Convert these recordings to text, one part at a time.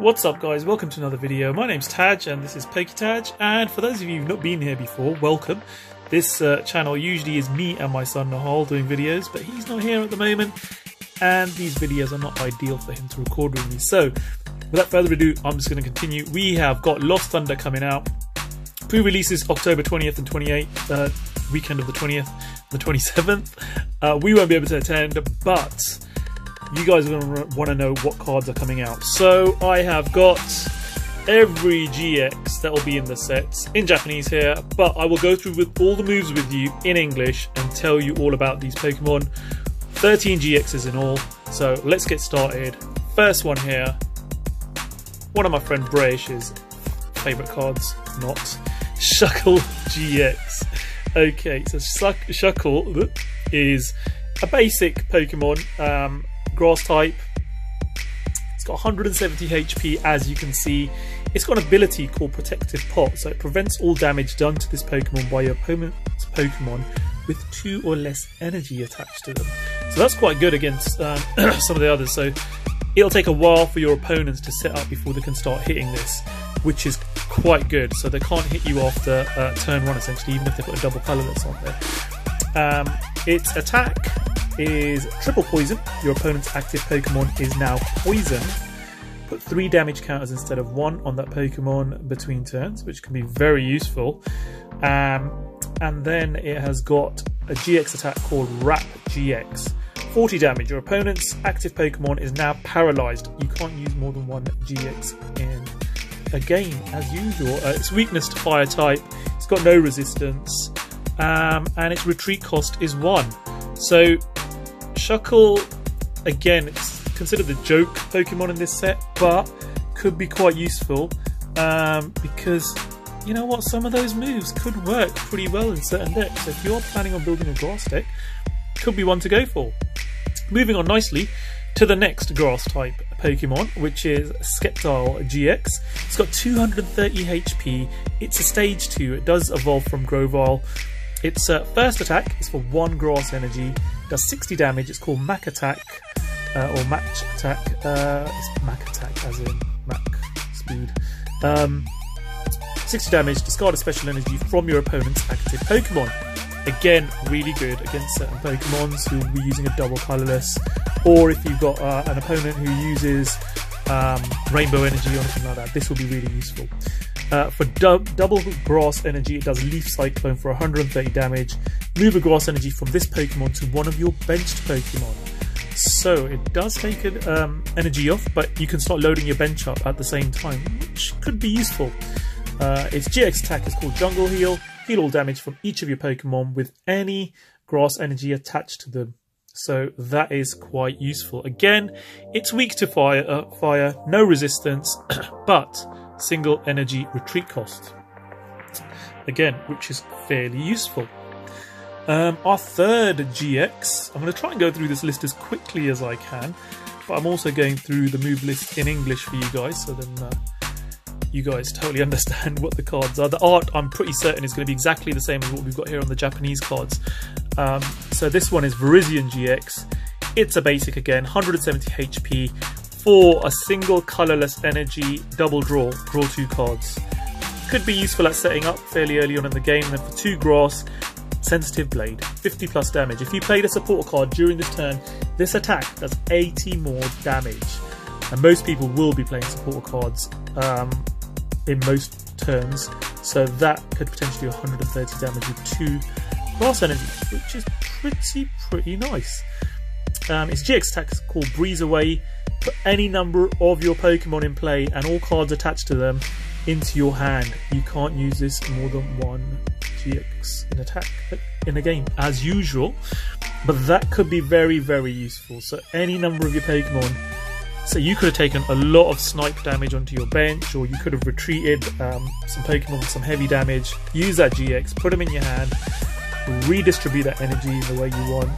What's up guys, welcome to another video. My name's Taj and this is PokeTaj, and for those of you who've not been here before, welcome. This channel usually is me and my son Nihal doing videos, but he's not here at the moment and these videos are not ideal for him to record with me. So without further ado, I'm just going to continue. We have got Lost Thunder coming out. Pre-releases October 20th and 28th, weekend of the 20th, the 27th. We won't be able to attend, but you guys are going to want to know what cards are coming out. So I have got every GX that will be in the sets in Japanese here, but I will go through with all the moves with you in English and tell you all about these Pokemon. 13 GXs in all, so let's get started. First one here, one of my friend Brayish's favourite cards, not Shuckle GX. Okay, so Shuckle is a basic Pokemon, grass type. It's got 170 HP as you can see. It's got an ability called Protective Pot, so it prevents all damage done to this Pokemon by your opponent's Pokemon with 2 or less energy attached to them. So that's quite good against some of the others. So it'll take a while for your opponents to set up before they can start hitting this, which is quite good. So they can't hit you after turn 1 essentially, even if they've got a double colourless on there. Its attack is triple poison. Your opponent's active Pokemon is now poisoned. Put 3 damage counters instead of 1 on that Pokemon between turns, which can be very useful. And then it has got a GX attack called Wrap GX. 40 damage. Your opponent's active Pokemon is now paralyzed. You can't use more than 1 GX in a game as usual. Its weakness to fire type. It's got no resistance. And its retreat cost is 1. So Shuckle, again, it's considered the joke Pokemon in this set, but could be quite useful because you know what, some of those moves could work pretty well in certain decks. So if you're planning on building a grass deck, could be one to go for. Moving on nicely to the next grass type Pokemon, which is Sceptile GX. It's got 230 HP. It's a stage 2. It does evolve from Grovyle. Its first attack is for 1 grass energy, does 60 damage. It's called Mac Attack, or Match Attack. It's Mac Attack as in Mac Speed. 60 damage, discard a special energy from your opponent's active Pokemon. Again, really good against certain Pokemons who will be using a double colourless, or if you've got an opponent who uses Rainbow Energy or anything like that, this will be really useful. For double grass energy, it does Leaf Cyclone for 130 damage. Move a grass energy from this Pokemon to one of your benched Pokemon. So it does take energy off, but you can start loading your bench up at the same time, which could be useful. Its GX attack is called Jungle Heal. Heal all damage from each of your Pokemon with any grass energy attached to them. So that is quite useful. Again, it's weak to fire, no resistance, but single energy retreat cost. Again, which is fairly useful. Our third GX, I'm going to try and go through this list as quickly as I can, but I'm also going through the move list in English for you guys, so then you guys totally understand what the cards are. The art, I'm pretty certain, is going to be exactly the same as what we've got here on the Japanese cards. So this one is Virizion GX. It's a basic again, 170 HP for a single colourless energy, double draw 2 cards. Could be useful at setting up fairly early on in the game. And then for 2 grass, Sensitive Blade, 50 plus damage. If you played a support card during this turn, this attack does 80 more damage. And most people will be playing support cards in most turns, so that could potentially do 130 damage with 2 grass energy, which is pretty nice. Its GX attack is called Breeze Away. Put any number of your Pokemon in play and all cards attached to them into your hand. You can't use this more than 1 GX in attack in a game as usual, but that could be very useful. So any number of your Pokemon. So you could have taken a lot of snipe damage onto your bench, or you could have retreated some Pokemon with some heavy damage. Use that GX, put them in your hand, redistribute that energy in the way you want.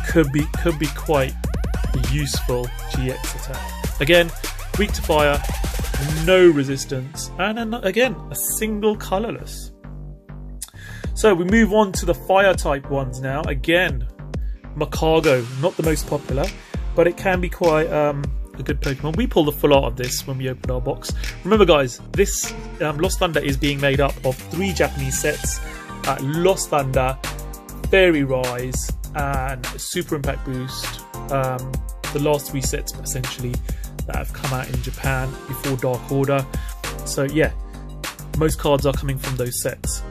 Could be quite a useful GX attack. Again, weak to fire, no resistance, and then, again, a single colourless. So we move on to the fire type ones now. Again, Macago, not the most popular, but it can be quite a good Pokemon. We pulled the full art of this when we opened our box. Remember guys, this Lost Thunder is being made up of 3 Japanese sets. Lost Thunder, Fairy Rise, and Super Impact Boost. The last 3 sets essentially that have come out in Japan before Dark Order. So yeah, most cards are coming from those sets.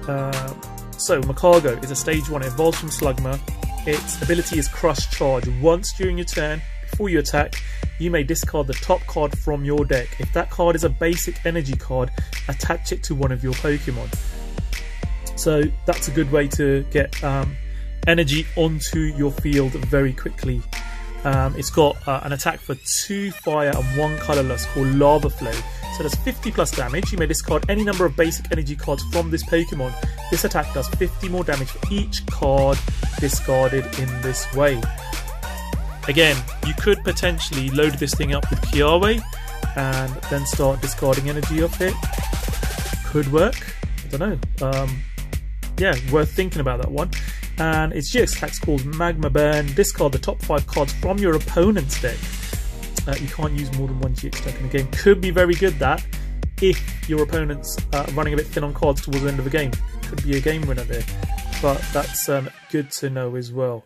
So Macargo is a stage 1, it evolves from Slugma. Its ability is Crush Charge. Once during your turn, before you attack, you may discard the top card from your deck. If that card is a basic energy card, attach it to one of your Pokemon. So that's a good way to get energy onto your field very quickly. It's got an attack for 2 fire and 1 colourless called Lava Flow. So that's 50 plus damage. You may discard any number of basic energy cards from this Pokemon. This attack does 50 more damage for each card discarded in this way. Again, you could potentially load this thing up with Kiawe and then start discarding energy off it. Could work. I don't know. Yeah, worth thinking about that one. And its GX attack's called Magma Burn. Discard the top 5 cards from your opponent's deck. You can't use more than 1 GX attack in a game. Could be very good that if your opponent's running a bit thin on cards towards the end of the game. Could be a game winner there. But that's good to know as well.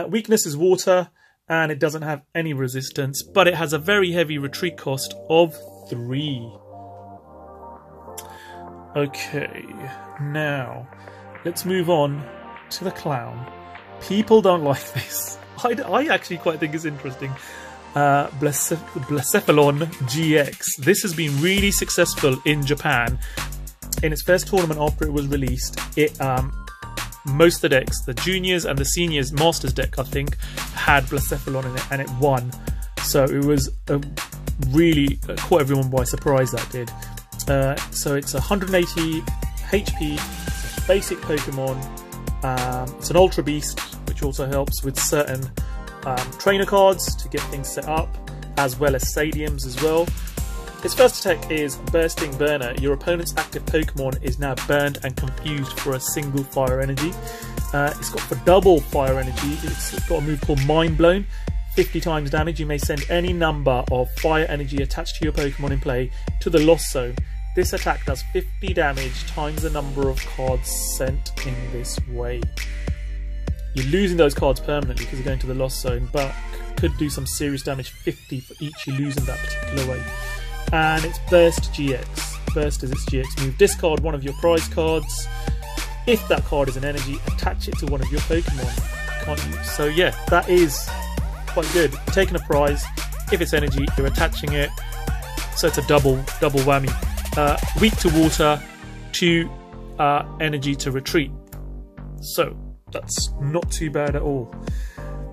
Weakness is water, and it doesn't have any resistance, but it has a very heavy retreat cost of 3. Okay, now let's move on to the clown. People don't like this. I actually quite think it's interesting. Blacephalon GX. This has been really successful in Japan. In its first tournament after it was released, it most of the decks, the juniors and the seniors masters deck, I think, had Blacephalon in it, and it won. So it was really caught everyone by surprise, that did. So it's 180 HP, it's a basic Pokemon, it's an Ultra Beast, which also helps with certain trainer cards to get things set up, as well as stadiums as well. Its first attack is Bursting Burner. Your opponent's active Pokemon is now burned and confused for a single fire energy. It's got for double fire energy, it's got a move called Mind Blown. 50 times damage. You may send any number of fire energy attached to your Pokemon in play to the Lost Zone. This attack does 50 damage times the number of cards sent in this way. You're losing those cards permanently because they're going to the Lost Zone, but could do some serious damage, 50 for each you lose in that particular way. And it's Burst GX. Burst is its GX move. Discard one of your prize cards. If that card is an energy, attach it to one of your Pokemon. Can't you? So yeah, that is quite good. You're taking a prize. If it's energy, you're attaching it. So it's a double whammy. Weak to water, 2 energy to retreat. So that's not too bad at all.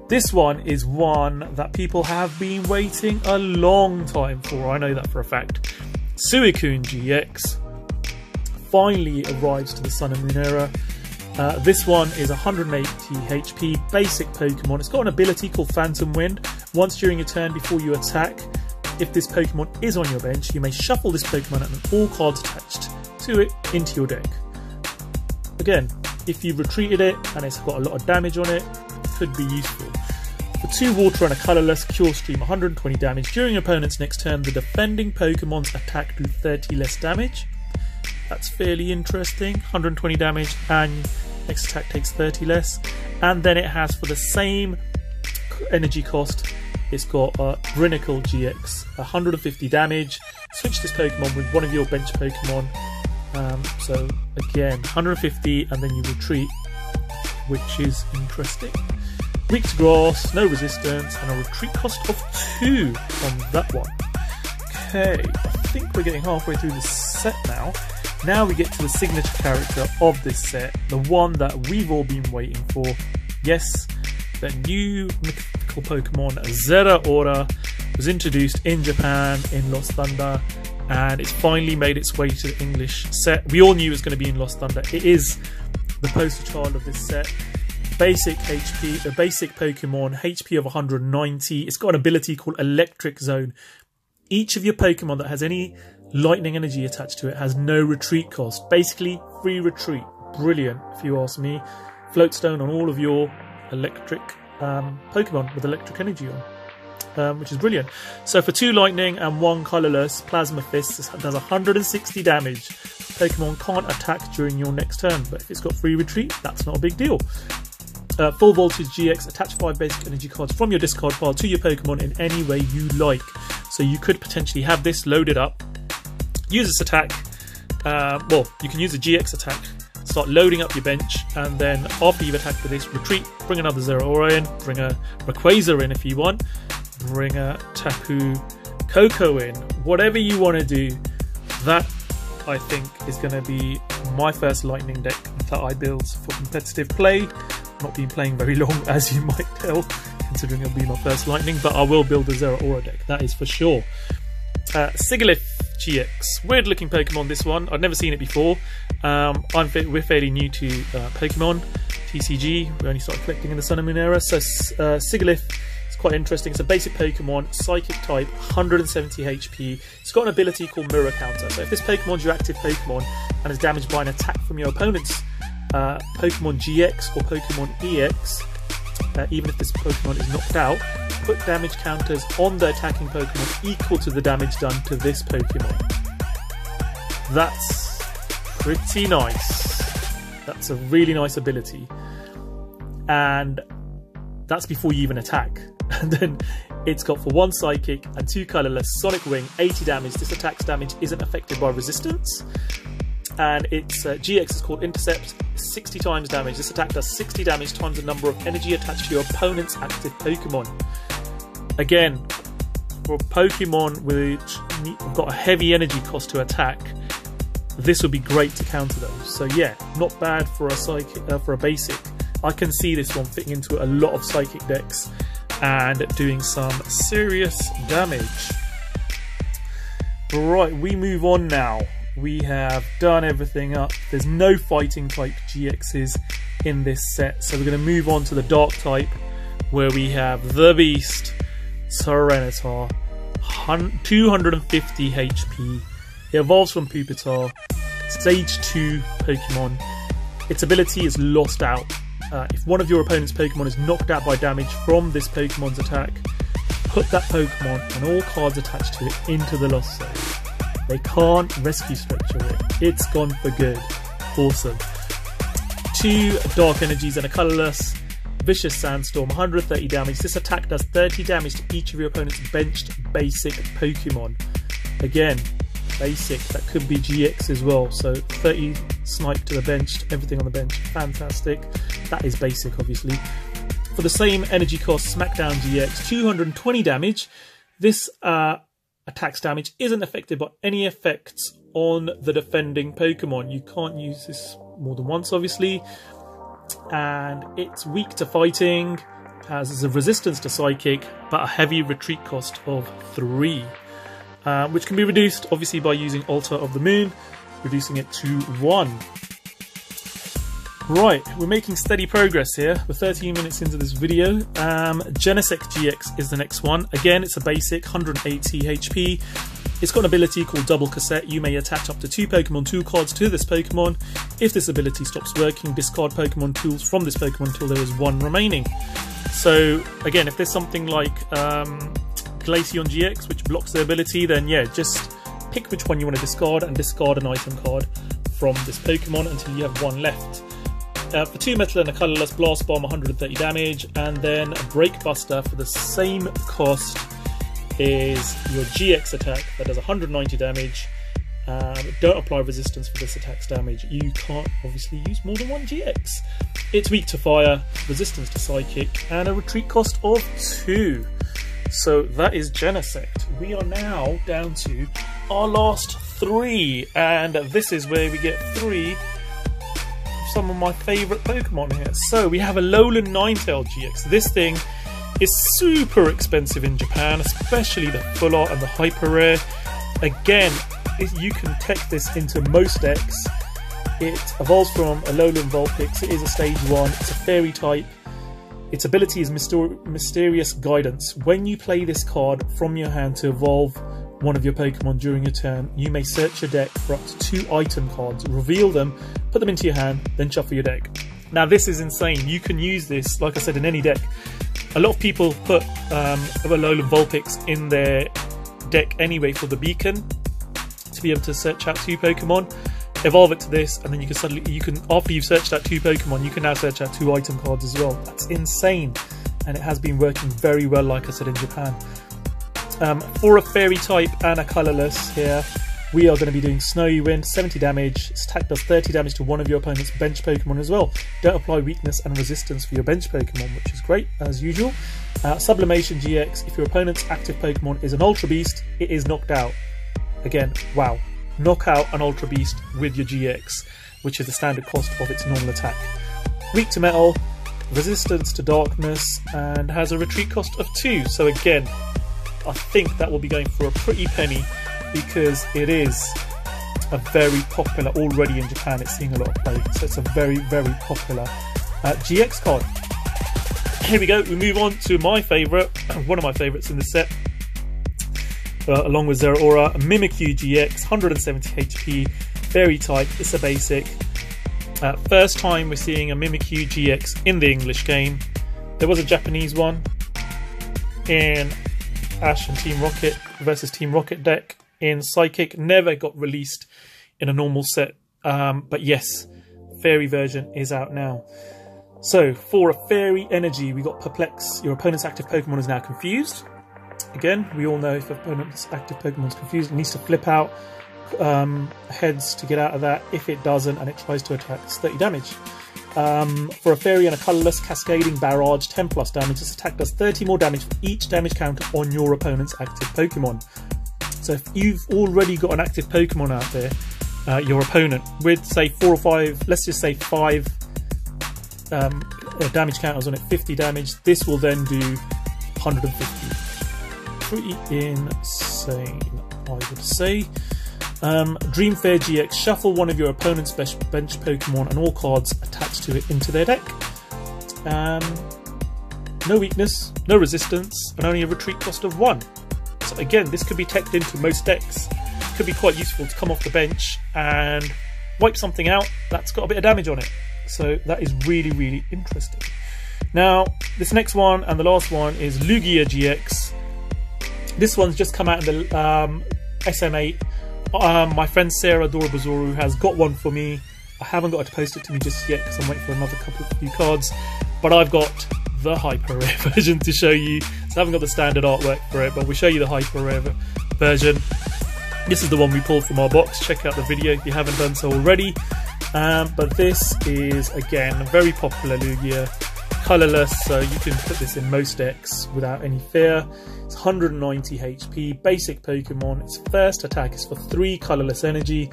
This one is one that people have been waiting a long time for. I know that for a fact. Suicune GX finally arrives to the Sun and Moon era. This one is 180 HP, basic Pokemon. It's got an ability called Phantom Wind. Once during your turn before you attack, if this Pokemon is on your bench, you may shuffle this Pokemon and all cards attached to it into your deck. Again, if you've retreated it and it's got a lot of damage on it, it could be useful. For 2 water and a colourless, Cure Stream, 120 damage. During your opponent's next turn, the defending Pokemon's attack do 30 less damage. That's fairly interesting. 120 damage and next attack takes 30 less. And then it has, for the same energy cost, it's got Brinnicle GX, 150 damage. Switch this Pokemon with one of your bench Pokemon. So again, 150 and then you retreat, which is interesting. Weak to grass, no resistance, and a retreat cost of 2 on that one. Okay, I think we're getting halfway through the set now. Now we get to the signature character of this set, the one that we've all been waiting for. Yes, the new mythical Pokemon Zeraora was introduced in Japan in Lost Thunder, and it's finally made its way to the English set. We all knew it was going to be in Lost Thunder. It is the poster child of this set. Basic HP, a basic Pokemon, HP of 190. It's got an ability called Electric Zone. Each of your Pokemon that has any lightning energy attached to it has no retreat cost. Basically, free retreat. Brilliant, if you ask me. Float Stone on all of your electric Pokemon with electric energy on. which is brilliant. So for 2 lightning and 1 colourless, Plasma Fist does 160 damage. Pokemon can't attack during your next turn, but if it's got free retreat, that's not a big deal. Full Voltage GX, attach 5 basic energy cards from your discard pile to your Pokemon in any way you like. So you could potentially have this loaded up, use this attack, well, you can use a GX attack, start loading up your bench, and then after you've attacked with this, retreat, bring another Zeraora in, bring a Rayquaza in if you want, bring a Tapu Koko in, whatever you want to do. That I think is going to be my first lightning deck that I build for competitive play. Not been playing very long, as you might tell, considering it'll be my first lightning, but I will build a Zeraora deck, that is for sure. Sigilyph GX, weird looking Pokemon this one, I've never seen it before. We're fairly new to Pokemon, TCG, we only started collecting in the Sun and Moon era, so Sigilyph is quite interesting. It's a basic Pokemon, Psychic type, 170 HP, it's got an ability called Mirror Counter, so if this Pokemon's your active Pokemon and is damaged by an attack from your opponent's Pokemon GX or Pokemon EX, even if this Pokemon is knocked out, put damage counters on the attacking Pokemon equal to the damage done to this Pokemon. That's pretty nice. That's a really nice ability. And that's before you even attack. And then it's got for 1 Psychic and 2 colourless, Sonic Wing, 80 damage. This attack's damage isn't affected by resistance. And its GX is called Intercept, 60 times damage. This attack does 60 damage times the number of energy attached to your opponent's active Pokemon. Again, for Pokemon which have got a heavy energy cost to attack, this would be great to counter those. So yeah, not bad for a psychic, for a basic. I can see this one fitting into a lot of Psychic decks and doing some serious damage. Right, we move on now. We have done everything up. There's no fighting type GXs in this set, so we're going to move on to the dark type, where we have the Beast, Tyranitar, 250 HP. It evolves from Pupitar, Stage 2 Pokemon. Its ability is Lost Out. If one of your opponent's Pokemon is knocked out by damage from this Pokemon's attack, put that Pokemon and all cards attached to it into the Lost Zone. They can't rescue structure it. It's gone for good. Awesome. 2 dark energies and a colourless. Vicious Sandstorm, 130 damage. This attack does 30 damage to each of your opponent's benched basic Pokemon. Again, basic. That could be GX as well. So 30 snipe to the bench, everything on the bench. Fantastic. That is basic, obviously. For the same energy cost, Smackdown GX, 220 damage. This attack's damage isn't affected by any effects on the defending Pokemon. You can't use this more than once, obviously. And it's weak to fighting, has a resistance to Psychic, but a heavy retreat cost of 3. Which can be reduced, obviously, by using Altar of the Moon, reducing it to 1. Right, we're making steady progress here. We're 13 minutes into this video. Genesect GX is the next one. Again, it's a basic, 180 HP. It's got an ability called Double Cassette. You may attach up to 2 Pokemon tool cards to this Pokemon. If this ability stops working, discard Pokemon tools from this Pokemon until there is 1 remaining. So, again, if there's something like Glaceon GX, which blocks the ability, then yeah, just pick which one you want to discard and discard an item card from this Pokemon until you have 1 left. For 2 metal and a colourless, Blast Bomb, 130 damage, and then a Break Buster for the same cost is your GX attack that does 190 damage. Don't apply resistance for this attack's damage. You can't obviously use more than 1 GX. It's weak to fire, resistance to Psychic, and a retreat cost of 2. So that is Genesect. We are now down to our last 3, and this is where we get 3 some of my favourite Pokemon here. So we have a Alolan Ninetale GX. This thing is super expensive in Japan, especially the Full Art and the Hyper Rare. Again, you can tech this into most decks. It evolves from Alolan Vulpix. It is a stage 1. It's a fairy type. Its ability is Mysterious Guidance. When you play this card from your hand to evolve one of your Pokemon during your turn, you may search your deck for up to 2 item cards, reveal them, put them into your hand, then shuffle your deck. Now this is insane. You can use this, like I said, in any deck. A lot of people put Alolan Vulpix in their deck anyway for the beacon to be able to search out 2 Pokemon. Evolve it to this, and then you can after you've searched out 2 Pokemon, you can now search out 2 item cards as well. That's insane, and it has been working very well, like I said, in Japan. For a fairy type and a colourless here, we are going to be doing Snowy Wind, 70 damage. This attack does 30 damage to one of your opponent's bench Pokemon as well. Don't apply weakness and resistance for your bench Pokemon, which is great, as usual. Sublimation GX, if your opponent's active Pokemon is an Ultra Beast, it is knocked out. Again, wow. Knock out an Ultra Beast with your GX, which is the standard cost of its normal attack. Weak to metal, resistance to darkness, and has a retreat cost of 2. So again, I think that will be going for a pretty penny, because it is a very popular, already in Japan it's seeing a lot of play, so it's a very, very popular GX card. Here we go, we move on to my favourite, one of my favourites in this set, along with Zeraora, Mimikyu GX, 170 HP, fairy type, it's a basic. First time we're seeing a Mimikyu GX in the English game. There was a Japanese one in Ash and Team Rocket versus Team Rocket deck in Psychic, never got released in a normal set, but yes, fairy version is out now. So for a fairy energy, we got Perplex. Your opponent's active Pokemon is now confused. Again, we all know if opponent's active Pokemon is confused, it needs to flip out heads to get out of that. If it doesn't and it tries to attack, it's 30 damage. For a fairy and a colourless, Cascading Barrage, 10+ damage. This attack does 30 more damage for each damage counter on your opponent's active Pokemon. So if you've already got an active Pokemon out there, your opponent, with say 4 or 5, let's just say 5 damage counters on it, 50 damage, this will then do 150. Pretty insane, I would say. Dream Fair GX, shuffle one of your opponent's bench Pokemon and all cards attached to it into their deck. No weakness, no resistance, and only a retreat cost of 1. So again, this could be teched into most decks. It could be quite useful to come off the bench and wipe something out that's got a bit of damage on it. So that is really, really interesting. Now, this next one and the last one is Lugia GX. This one's just come out in the SM8. My friend Sarah Dorabazoru has got one for me. I haven't got her to post it to me just yet because I'm waiting for another few cards. But I've got the hyper rare version to show you. So I haven't got the standard artwork for it, but we'll show you the hyper rare version. This is the one we pulled from our box. Check out the video if you haven't done so already. But this is, again, a very popular Lugia. Colourless, so you can put this in most decks without any fear. It's 190 HP, basic Pokemon. Its first attack is for 3 colourless energy,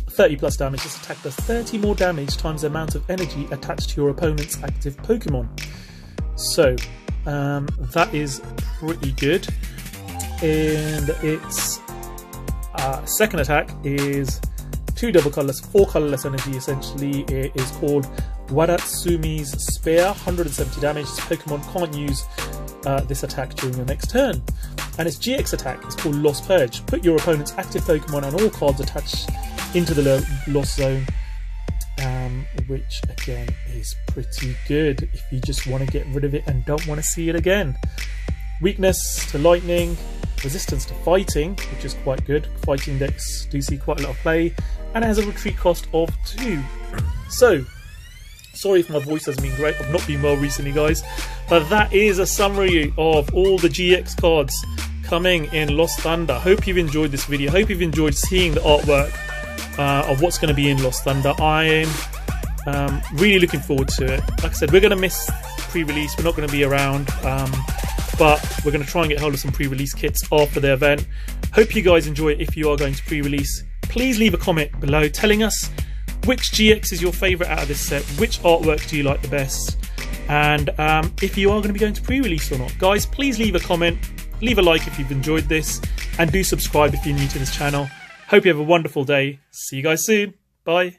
30+ damage. This attack does 30 more damage times the amount of energy attached to your opponent's active Pokemon. So that is pretty good. And its second attack is 2 double colourless, 4 colourless energy essentially. It is called Wadatsumi's Spear, 170 damage. This Pokemon can't use this attack during your next turn. And its GX attack is called Lost Purge. Put your opponent's active Pokemon and all cards attached into the Lost Zone, which again is pretty good if you just want to get rid of it and don't want to see it again. Weakness to lightning, resistance to fighting, which is quite good. Fighting decks do see quite a lot of play, and it has a retreat cost of 2. So, sorry if my voice hasn't been great, I've not been well recently guys, but that is a summary of all the GX cards coming in Lost Thunder. Hope you've enjoyed this video, hope you've enjoyed seeing the artwork of what's going to be in Lost Thunder. I am really looking forward to it. Like I said, we're going to miss pre-release, we're not going to be around, but we're going to try and get hold of some pre-release kits after the event. Hope you guys enjoy it. If you are going to pre-release, please leave a comment below telling us which GX is your favourite out of this set, which artwork do you like the best, and if you are going to be going to pre-release or not. Guys, please leave a comment, leave a like if you've enjoyed this, and do subscribe if you're new to this channel. Hope you have a wonderful day. See you guys soon. Bye.